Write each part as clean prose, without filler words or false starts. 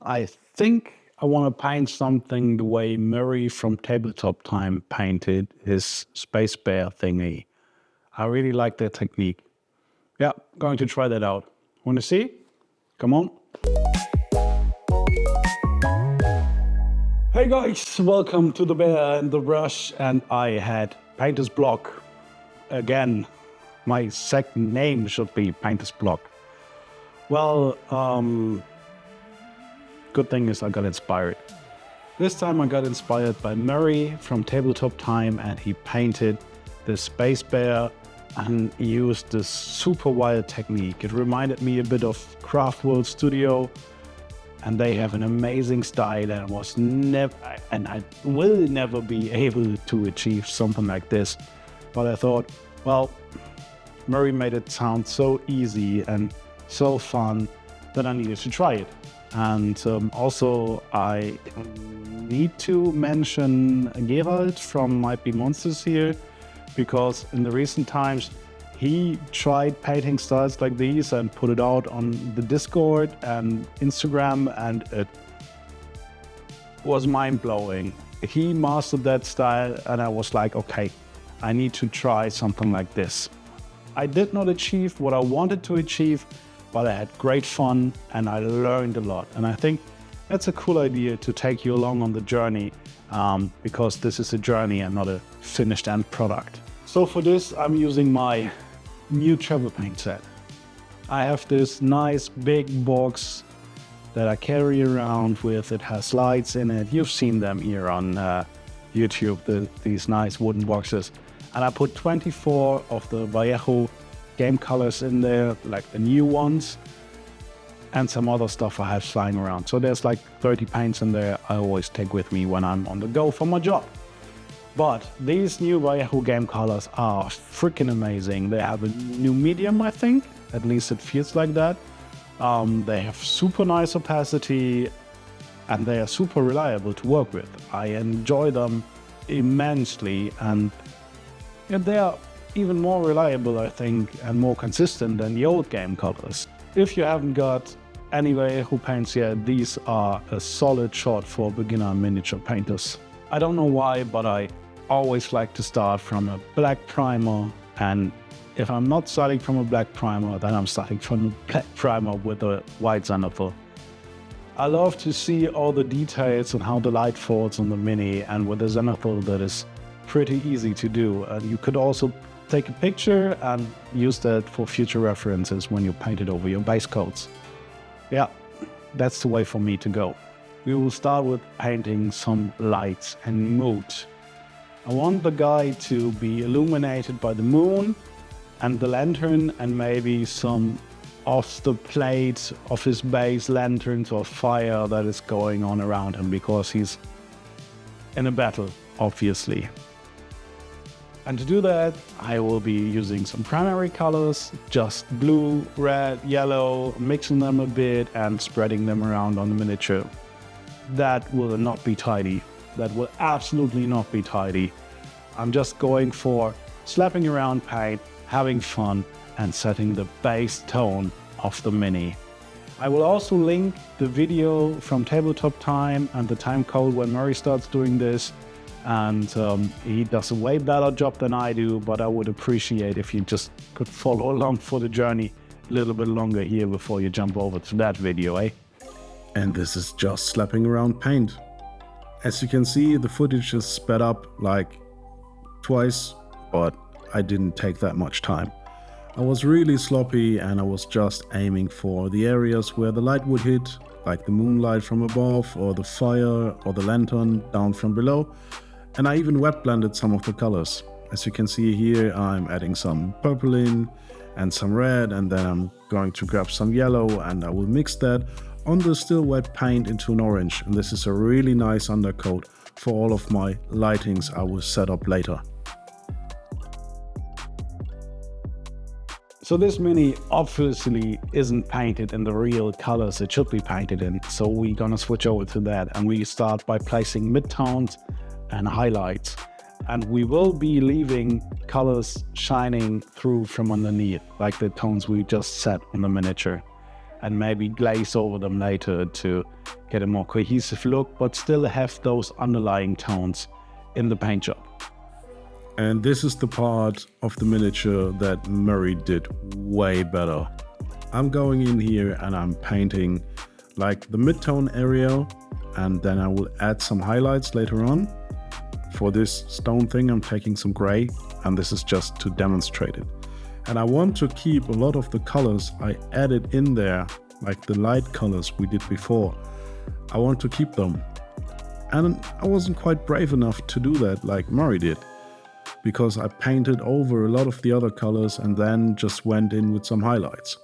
I think I want to paint something the way Murray from Tabletop Time painted his space bear thingy. I really like that technique. Yeah, going to try that out. Want to see? Come on. Hey guys, welcome to the Bear and the Brush, and I had Painter's Block. Again, my second name should be Painter's Block. Well, good thing is I got inspired. This time I got inspired by Murray from Tabletop Time, and he painted the space bear and he used this super wild technique. It reminded me a bit of Craft World Studio, and they have an amazing style, and I will never be able to achieve something like this. But I thought, well, Murray made it sound so easy and so fun that I needed to try it. And also I need to mention Gerald from Might Be Monsters here, because in the recent times he tried painting styles like these and put it out on the Discord and Instagram, and it was mind-blowing. He mastered that style, and I was like, okay, I need to try something like this. I did not achieve what I wanted to achieve, but I had great fun and I learned a lot. And I think that's a cool idea to take you along on the journey, because this is a journey and not a finished end product. So for this, I'm using my new travel paint set. I have this nice big box that I carry around with. It has lights in it. You've seen them here on YouTube, these nice wooden boxes. And I put 24 of the Vallejo game colors in there, like the new ones, and some other stuff I have flying around. So there's like 30 paints in there I always take with me when I'm on the go for my job. But these new Vallejo game colors are freaking amazing. They have a new medium, I think. At least it feels like that. They have super nice opacity, and they are super reliable to work with. I enjoy them immensely, and they are even more reliable, I think, and more consistent than the old game colors. If you haven't got any Vallejo paints yet, these are a solid shot for beginner miniature painters. I don't know why, but I always like to start from a black primer, and if I'm not starting from a black primer, then I'm starting from a black primer with a white Xanatho. I love to see all the details and how the light falls on the mini, and with the Xanatho that is pretty easy to do. And you could also take a picture and use that for future references when you paint it over your base coats. Yeah, that's the way for me to go. We will start with painting some lights and mood. I want the guy to be illuminated by the moon and the lantern, and maybe some off the plate of his base lanterns or fire that is going on around him, because he's in a battle, obviously. And to do that, I will be using some primary colors, just blue, red, yellow, mixing them a bit and spreading them around on the miniature. That will not be tidy. That will absolutely not be tidy. I'm just going for slapping around paint, having fun, and setting the base tone of the mini. I will also link the video from Tabletop Time and the time code when Murray starts doing this. And he does a way better job than I do, but I would appreciate if you just could follow along for the journey a little bit longer here before you jump over to that video, eh? And this is just slapping around paint. As you can see, the footage is sped up like twice, but I didn't take that much time. I was really sloppy, and I was just aiming for the areas where the light would hit, like the moonlight from above, or the fire, or the lantern down from below. And I even wet blended some of the colors. As you can see here, I'm adding some purple in and some red, and then I'm going to grab some yellow, and I will mix that on the still wet paint into an orange. And this is a really nice undercoat for all of my lightings I will set up later. So this mini obviously isn't painted in the real colors it should be painted in. So we're gonna switch over to that, and we start by placing midtones and highlights. And we will be leaving colors shining through from underneath, like the tones we just set on the miniature, and maybe glaze over them later to get a more cohesive look, but still have those underlying tones in the paint job. And this is the part of the miniature that Murray did way better. I'm going in here and I'm painting like the mid-tone area, and then I will add some highlights later on. For this stone thing, I'm taking some gray, and this is just to demonstrate it. And I want to keep a lot of the colors I added in there, like the light colors we did before. I want to keep them. And I wasn't quite brave enough to do that like Murray did, because I painted over a lot of the other colors and then just went in with some highlights.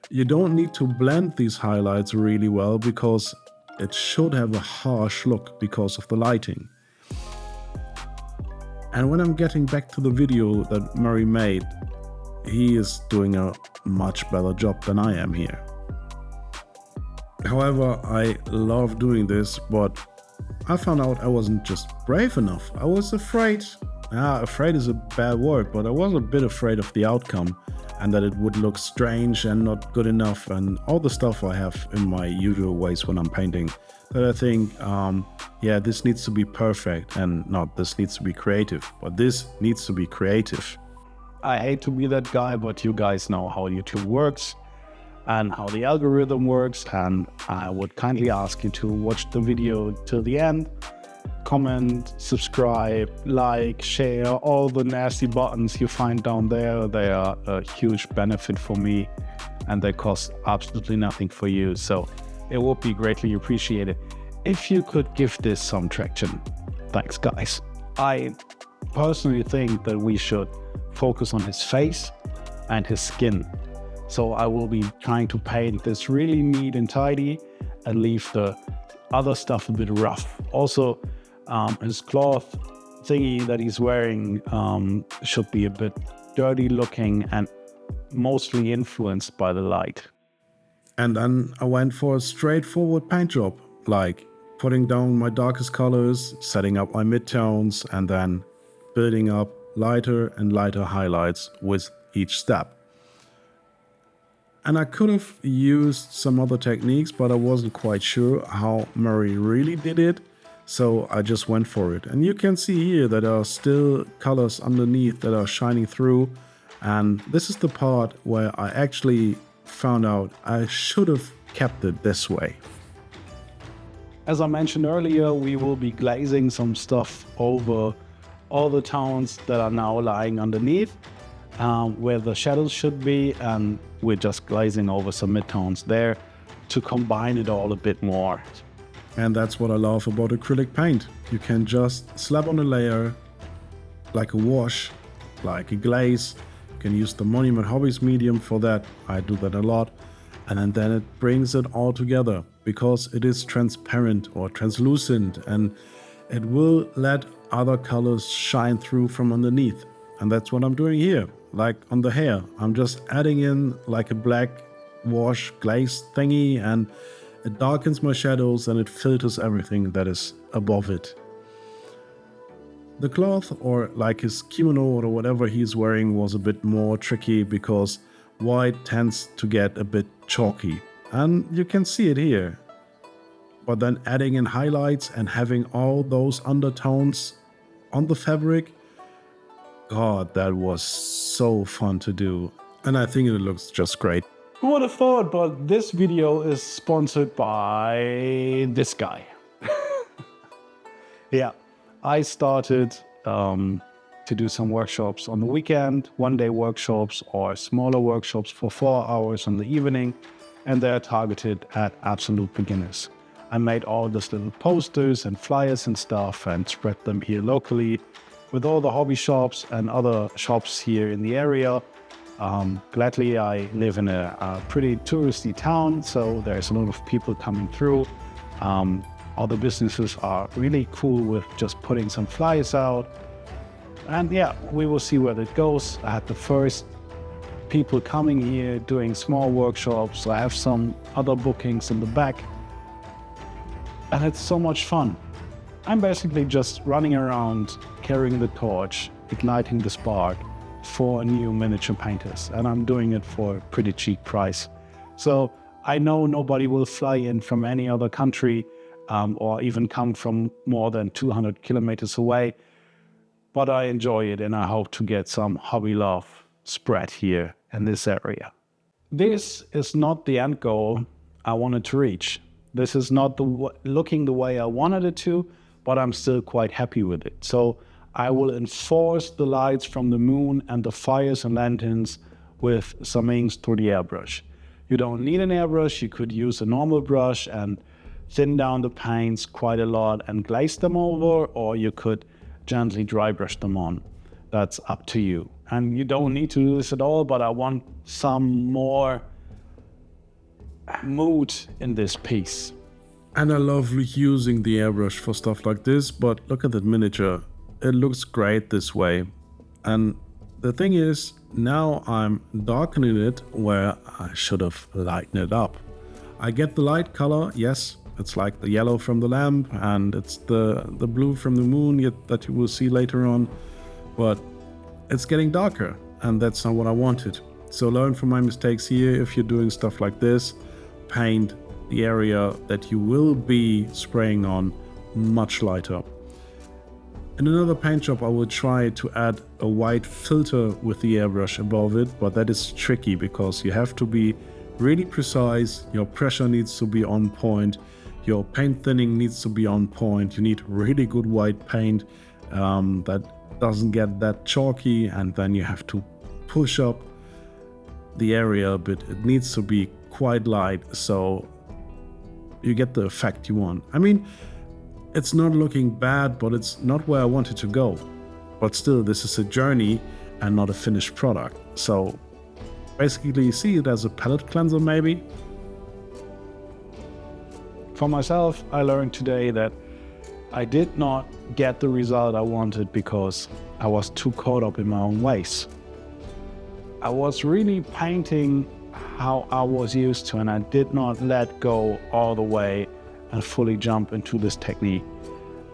You don't need to blend these highlights really well because it should have a harsh look because of the lighting. And when I'm getting back to the video that Murray made, he is doing a much better job than I am here. However, I love doing this, but I found out I wasn't just brave enough. I was afraid. Afraid is a bad word, but I was a bit afraid of the outcome and that it would look strange and not good enough and all the stuff I have in my usual ways when I'm painting. That I think, yeah, this needs to be perfect and not this needs to be creative, but this needs to be creative. I hate to be that guy, but you guys know how YouTube works and how the algorithm works, and I would kindly ask you to watch the video till the end. Comment, subscribe, like, share, all the nasty buttons you find down there. They are a huge benefit for me and they cost absolutely nothing for you. So it would be greatly appreciated if you could give this some traction. Thanks, guys. I personally think that we should focus on his face and his skin. So I will be trying to paint this really neat and tidy and leave the other stuff a bit rough. Also, his cloth thingy that he's wearing should be a bit dirty looking and mostly influenced by the light. And then I went for a straightforward paint job, like putting down my darkest colors, setting up my midtones, and then building up lighter and lighter highlights with each step. And I could have used some other techniques, but I wasn't quite sure how Murray really did it. So I just went for it. And you can see here that there are still colors underneath that are shining through. And this is the part where I actually found out I should have kept it this way. As I mentioned earlier, we will be glazing some stuff over all the tones that are now lying underneath, where the shadows should be. And we're just glazing over some midtones there to combine it all a bit more. And that's what I love about acrylic paint. You can just slap on a layer like a wash, like a glaze. You can use the Monument Hobbies medium for that. I do that a lot. And then it brings it all together because it is transparent or translucent and it will let other colors shine through from underneath. And that's what I'm doing here. Like on the hair, I'm just adding in like a black wash glaze thingy, and it darkens my shadows and it filters everything that is above it. The cloth, or like his kimono or whatever he's wearing, was a bit more tricky because white tends to get a bit chalky. And you can see it here. But then adding in highlights and having all those undertones on the fabric, God, that was so fun to do. And I think it looks just great. Who would have thought, but this video is sponsored by this guy. Yeah, I started to do some workshops on the weekend, one-day workshops or smaller workshops for 4 hours in the evening, and they're targeted at absolute beginners. I made all these little posters and flyers and stuff and spread them here locally with all the hobby shops and other shops here in the area. Gladly, I live in a pretty touristy town, so there's a lot of people coming through. All the businesses are really cool with just putting some flyers out. And yeah, we will see where that goes. I had the first people coming here doing small workshops. I have some other bookings in the back. And it's so much fun. I'm basically just running around, carrying the torch, igniting the spark for new miniature painters. And I'm doing it for a pretty cheap price. So I know nobody will fly in from any other country or even come from more than 200 kilometers away, but I enjoy it and I hope to get some hobby love spread here in this area. This is not the end goal I wanted to reach. This is not looking the way I wanted it to, but I'm still quite happy with it. So I will enforce the lights from the moon and the fires and lanterns with some inks through the airbrush. You don't need an airbrush. You could use a normal brush and thin down the paints quite a lot and glaze them over, or you could gently dry brush them on. That's up to you. And you don't need to do this at all, but I want some more mood in this piece. And I love using the airbrush for stuff like this, but look at that miniature. It looks great this way. And the thing is, now I'm darkening it where I should have lightened it up. I get the light color, yes, it's like the yellow from the lamp, and it's the blue from the moon that you will see later on, but it's getting darker, and that's not what I wanted. So learn from my mistakes here. If you're doing stuff like this, paint the area that you will be spraying on much lighter. In another paint job, I will try to add a white filter with the airbrush above it, but that is tricky because you have to be really precise. Your pressure needs to be on point. Your paint thinning needs to be on point. You need really good white paint that doesn't get that chalky, and then you have to push up the area a bit. It needs to be quite light so you get the effect you want. I mean, it's not looking bad, but it's not where I wanted to go. But still, this is a journey and not a finished product. So basically see it as a palette cleanser maybe. For myself, I learned today that I did not get the result I wanted because I was too caught up in my own ways. I was really painting how I was used to, and I did not let go all the way and fully jump into this technique,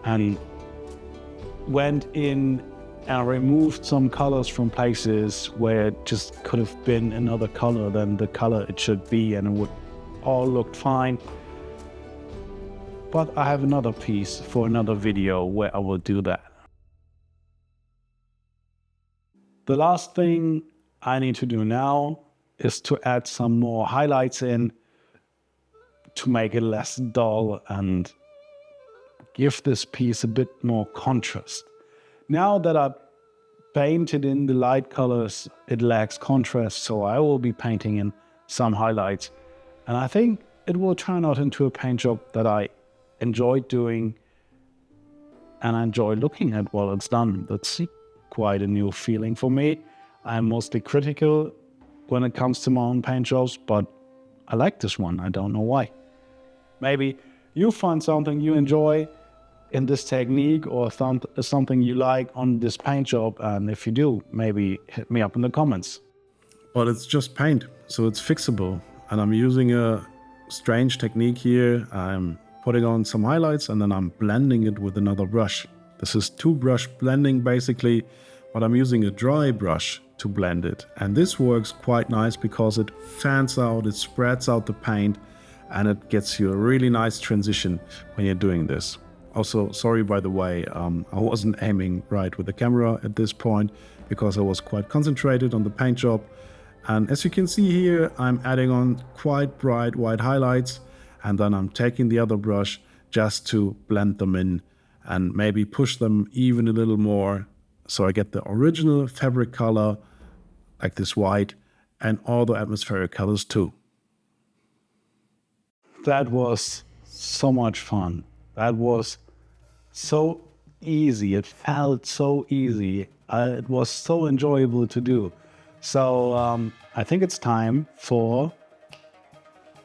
and went in and removed some colors from places where it just could have been another color than the color it should be, and it would all look fine. But I have another piece for another video where I will do that. The last thing I need to do now is to add some more highlights in to make it less dull and give this piece a bit more contrast. Now that I've painted in the light colors, it lacks contrast, so I will be painting in some highlights. And I think it will turn out into a paint job that I enjoy doing and I enjoy looking at while it's done. That's quite a new feeling for me. I'm mostly critical when it comes to my own paint jobs, but I like this one. I don't know why. Maybe you find something you enjoy in this technique or something you like on this paint job, and if you do, maybe hit me up in the comments. But it's just paint, so it's fixable. And I'm using a strange technique here. I'm putting on some highlights and then I'm blending it with another brush. This is two brush blending basically, but I'm using a dry brush to blend it. And this works quite nice because it fans out, it spreads out the paint, and it gets you a really nice transition when you're doing this. Also, sorry by the way, I wasn't aiming right with the camera at this point because I was quite concentrated on the paint job. And as you can see here, I'm adding on quite bright white highlights, and then I'm taking the other brush just to blend them in and maybe push them even a little more so I get the original fabric color, like this white, and all the atmospheric colors too. That was so much fun. That was so easy. It felt so easy. It was so enjoyable to do. So I think it's time for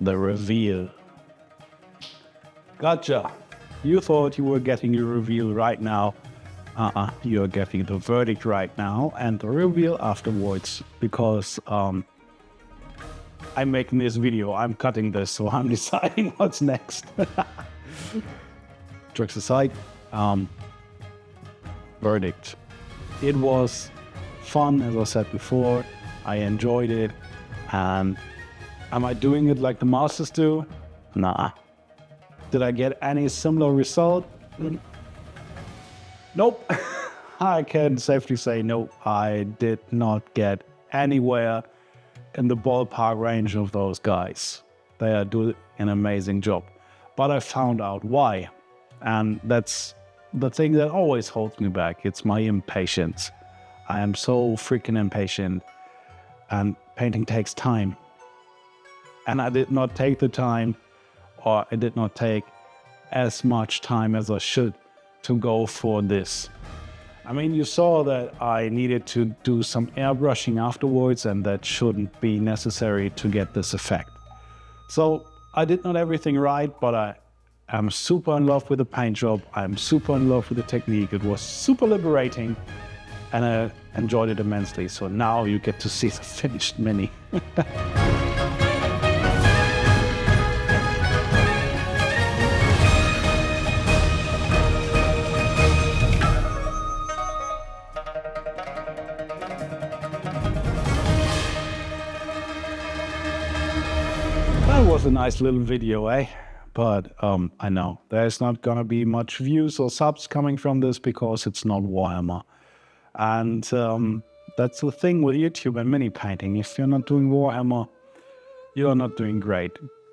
the reveal. Gotcha. You thought you were getting your reveal right now. You're getting the verdict right now and the reveal afterwards, because I'm making this video, I'm cutting this, so I'm deciding what's next. Tricks aside, verdict. It was fun, as I said before. I enjoyed it, and Am I doing it like the masters do? Nah. Did I get any similar result? Nope. I can safely say no, I did not get anywhere in the ballpark range of those guys. They are doing an amazing job. But I found out why. And that's the thing that always holds me back. It's my impatience. I am so freaking impatient. And painting takes time. And I did not take the time, or I did not take as much time as I should to go for this. I mean, you saw that I needed to do some airbrushing afterwards, and that shouldn't be necessary to get this effect. So I did not everything right, but I am super in love with the paint job. I'm super in love with the technique. It was super liberating, and I enjoyed it immensely. So now you get to see the finished mini. That was a nice little video, eh? But I know there's not gonna be much views or subs coming from this because it's not Warhammer. And that's the thing with YouTube and mini painting. If you're not doing Warhammer, you're not doing great.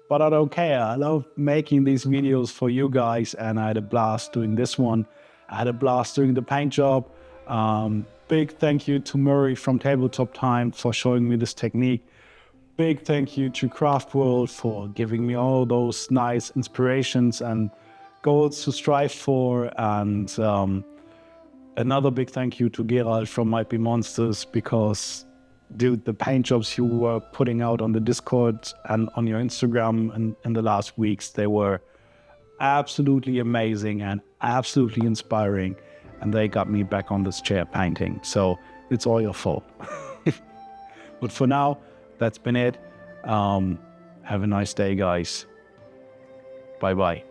But I don't care. I love making these videos for you guys, and I had a blast doing this one. I had a blast doing the paint job. Big thank you to Murray from Tabletop Time for showing me this technique. Big thank you to Craft World for giving me all those nice inspirations and goals to strive for. And another big thank you to Gerald from Might Be Monsters, because, dude, the paint jobs you were putting out on the Discord and on your Instagram in the last weeks, they were absolutely amazing and absolutely inspiring. And they got me back on this chair painting. So it's all your fault. But for now, that's been it. Have a nice day, guys. Bye-bye.